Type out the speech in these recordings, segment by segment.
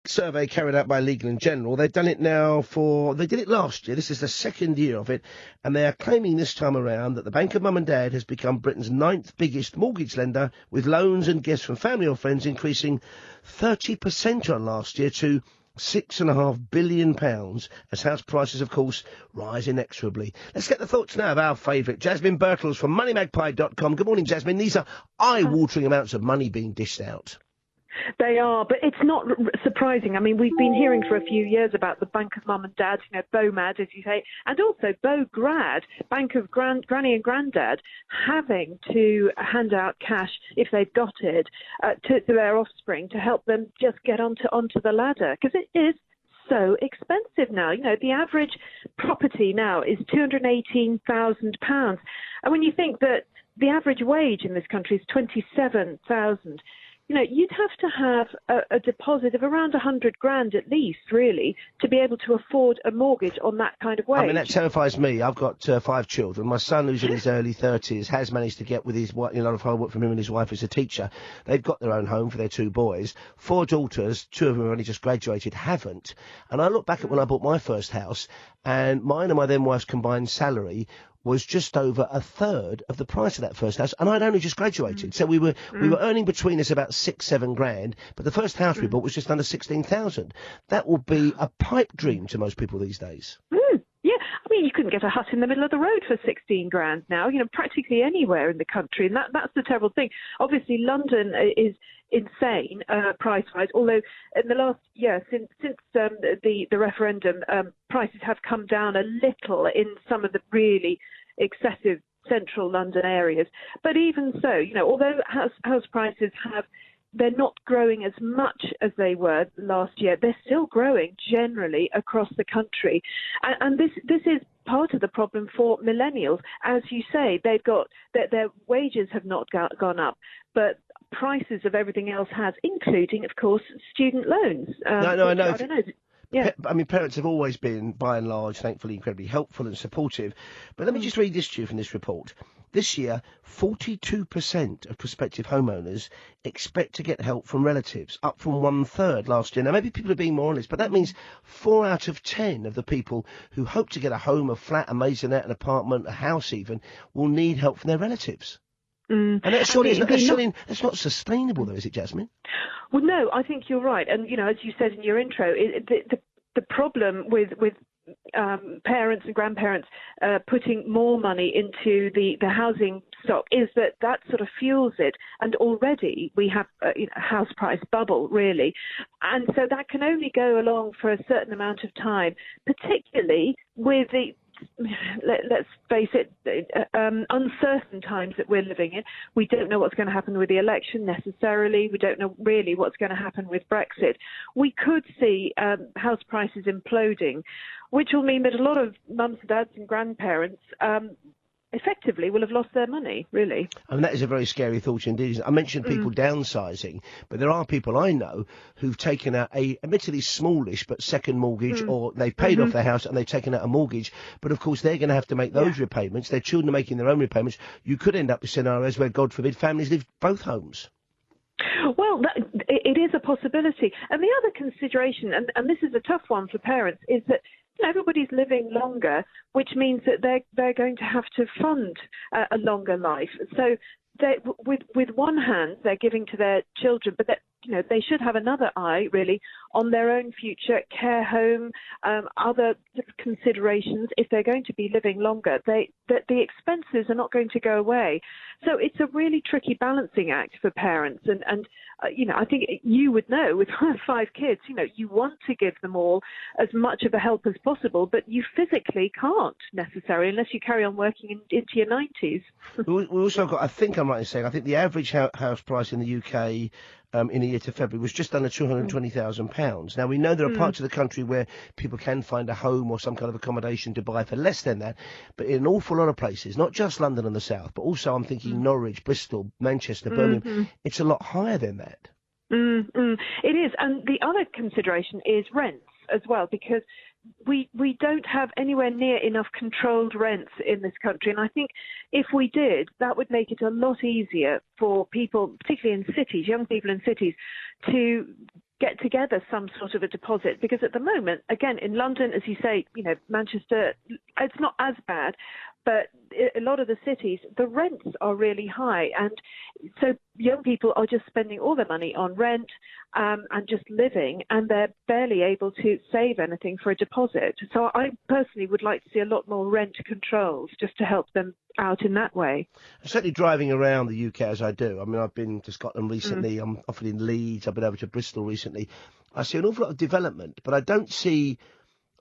survey carried out by Legal & General. They've done it now they did it last year. This is the second year of it. And they are claiming this time around that the Bank of Mum and Dad has become Britain's 9th biggest mortgage lender, with loans and gifts from family or friends increasing 30% on last year to £6.5 billion, as house prices, of course, rise inexorably. Let's get the thoughts now of our favourite, Jasmine Birtles from moneymagpie.com. Good morning, Jasmine. These are eye-watering amounts of money being dished out. They are, but it's not surprising. I mean, we've been hearing for a few years about the Bank of Mum and Dad, BOMAD, as you say, and also BOGRAD, Bank of Granny and Grandad, having to hand out cash, if they've got it, to their offspring to help them just get onto the ladder, because it is so expensive now. The average property now is £218,000. And when you think that the average wage in this country is £27,000, you'd have to have a deposit of around 100 grand at least, really, to be able to afford a mortgage on that kind of wage. I mean, that terrifies me. I've got 5 children. My son, who's in his early 30s, has managed to get with his wife, a lot of hard work from him and his wife as a teacher. They've got their own home for their 2 boys. 4 daughters, 2 of them have only just graduated, haven't. And I look back at when I bought my first house, and mine and my then wife's combined salary was just over a third of the price of that first house, and I'd only just graduated. So we were earning between us about 6-7 grand, but the first house we bought was just under 16,000. That will be a pipe dream to most people these days. Yeah, I mean, you couldn't get a hut in the middle of the road for 16 grand now, practically anywhere in the country, and that's the terrible thing. Obviously, London is insane price-wise, although in the last year, since the referendum, prices have come down a little in some of the really excessive central London areas. But even so, although house prices they're not growing as much as they were last year, they're still growing generally across the country. And this is part of the problem for millennials. As you say, they've got their wages have not gone up, but prices of everything else has, including, of course, student loans. I know. I don't know. Yeah. I mean, parents have always been, by and large, thankfully, incredibly helpful and supportive. But let me just read this to you from this report. This year, 42% of prospective homeowners expect to get help from relatives, up from 1/3 last year. Now, maybe people are being more honest, but that means 4 out of 10 of the people who hope to get a home, a flat, a maisonette, an apartment, a house even, will need help from their relatives. And that's that's not sustainable, though, is it, Jasmine? Well, no, I think you're right. And, as you said in your intro, the problem with parents and grandparents putting more money into the housing stock is that sort of fuels it. And already we have a house price bubble, really. And so that can only go along for a certain amount of time, particularly with let's face it, uncertain times that we're living in. We don't know what's going to happen with the election necessarily. We don't know really what's going to happen with Brexit. We could see house prices imploding, which will mean that a lot of mums, dads and grandparents effectively will have lost their money, really. I mean, that is a very scary thought indeed. I mentioned people downsizing, but there are people I know who've taken out a admittedly smallish but second mortgage, or they've paid off their house and they've taken out a mortgage, but of course they're going to have to make those repayments. Their children are making their own repayments. You could end up with scenarios where, God forbid, families leave both homes. Well, it is a possibility. And the other consideration, and this is a tough one for parents, is that everybody's living longer, which means that they're going to have to fund a longer life. So with one hand, they're giving to their children, but they should have another eye, really, on their own future, care home, other considerations. If they're going to be living longer, the expenses are not going to go away. So it's a really tricky balancing act for parents. And I think you would know with 5 kids, you want to give them all as much of a help as possible, but you physically can't necessarily unless you carry on working into your 90s. We also got, I think I'm right in saying, I think the average house price in the UK in a year to February was just under £220,000. Now, we know there are parts of the country where people can find a home or some kind of accommodation to buy for less than that, but in an awful lot of places, not just London and the South, but also I'm thinking Norwich, Bristol, Manchester, Birmingham, it's a lot higher than that. It is, and the other consideration is rents as well, because we don't have anywhere near enough controlled rents in this country. And I think if we did, that would make it a lot easier for people, particularly in cities, young people in cities, to get together some sort of a deposit, because at the moment, again, in London, as you say, Manchester, it's not as bad, but a lot of the cities, the rents are really high, and so young people are just spending all their money on rent and just living, and they're barely able to save anything for a deposit. So I personally would like to see a lot more rent controls just to help them out in that way. Certainly driving around the UK as I do. I mean, I've been to Scotland recently. I'm often in Leeds. I've been over to Bristol recently. I see an awful lot of development, but I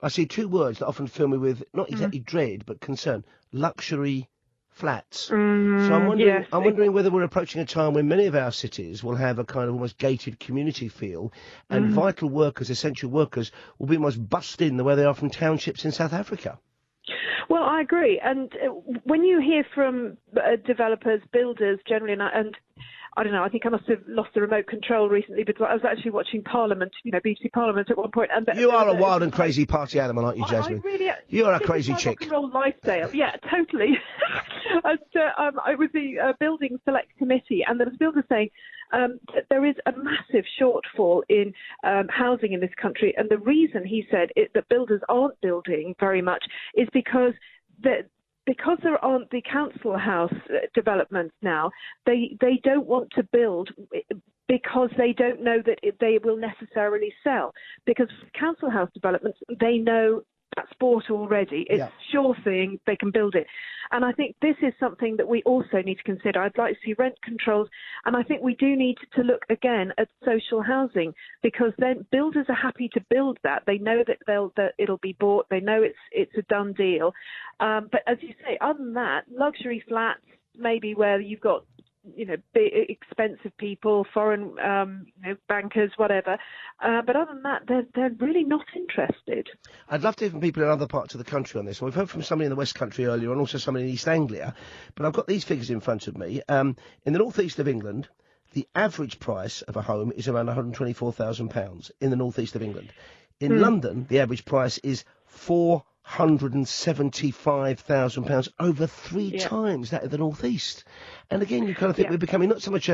see two words that often fill me with not exactly dread, but concern: luxury flats. So I'm wondering whether we're approaching a time when many of our cities will have a kind of almost gated community feel, and vital workers, essential workers, will be almost bussed in the way they are from townships in South Africa. Well, I agree. And when you hear from developers, builders generally, and I don't know, I think I must have lost the remote control recently, but I was actually watching Parliament, BBC Parliament at one point. And you are a wild and crazy party animal, aren't you, Jasmine? You are a crazy chick. Rock and roll lifestyle. Yeah, totally. And I was the Building Select Committee, and there was builders saying that there is a massive shortfall in housing in this country, and the reason, he said, that builders aren't building very much is because there aren't the council house developments now. They don't want to build because they don't know that they will necessarily sell. Because council house developments, they know that's bought already. It's a sure thing, they can build it. And I think this is something that we also need to consider. I'd like to see rent controls, and I think we do need to look again at social housing, because then builders are happy to build that. They know that it'll be bought. They know it's a done deal. But as you say, other than that, luxury flats, maybe where you've got big, expensive people, foreign bankers, whatever. But other than that, they're really not interested. I'd love to hear from people in other parts of the country on this. We've heard from somebody in the West Country earlier, and also somebody in East Anglia. But I've got these figures in front of me. In the northeast of England, the average price of a home is around £124,000 in the northeast of England. In London, the average price is £475,000, over three times that of the northeast. And again, you kind of think we're becoming not so much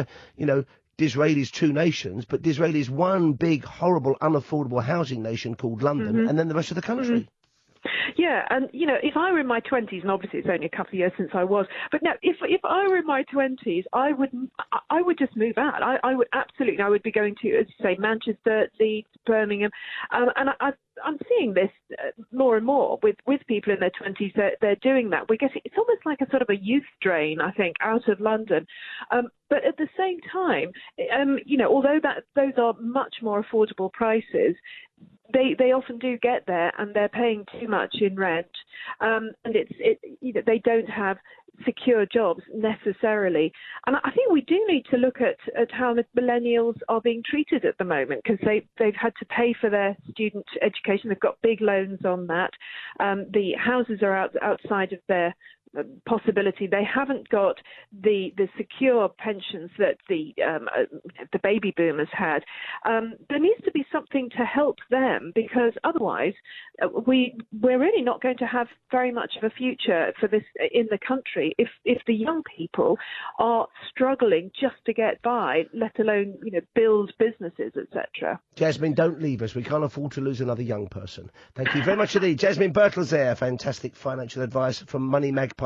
Disraeli's two nations, but Disraeli's one big, horrible, unaffordable housing nation called London, and then the rest of the country. Yeah, and if I were in my 20s, and obviously it's only a couple of years since I was, but no, if I were in my 20s, I would just move out. I would absolutely. I would be going to, as you say, Manchester, Leeds, Birmingham, and I'm seeing this more and more with people in their 20s. They're doing that. It's almost like a sort of a youth drain, I think, out of London. But at the same time, although those are much more affordable prices, they often do get there, and they're paying too much in rent, and they don't have secure jobs necessarily. And I think we do need to look at how the millennials are being treated at the moment, because they've had to pay for their student education. They've got big loans on that. The houses are outside of their possibility. They haven't got the secure pensions that the baby boomers had. There needs to be something to help them, because otherwise we're really not going to have very much of a future for this in the country if the young people are struggling just to get by, let alone build businesses, etc. Jasmine, don't leave us. We can't afford to lose another young person. Thank you very much indeed. Jasmine Birtles there. Fantastic financial advice from moneymagpie.com.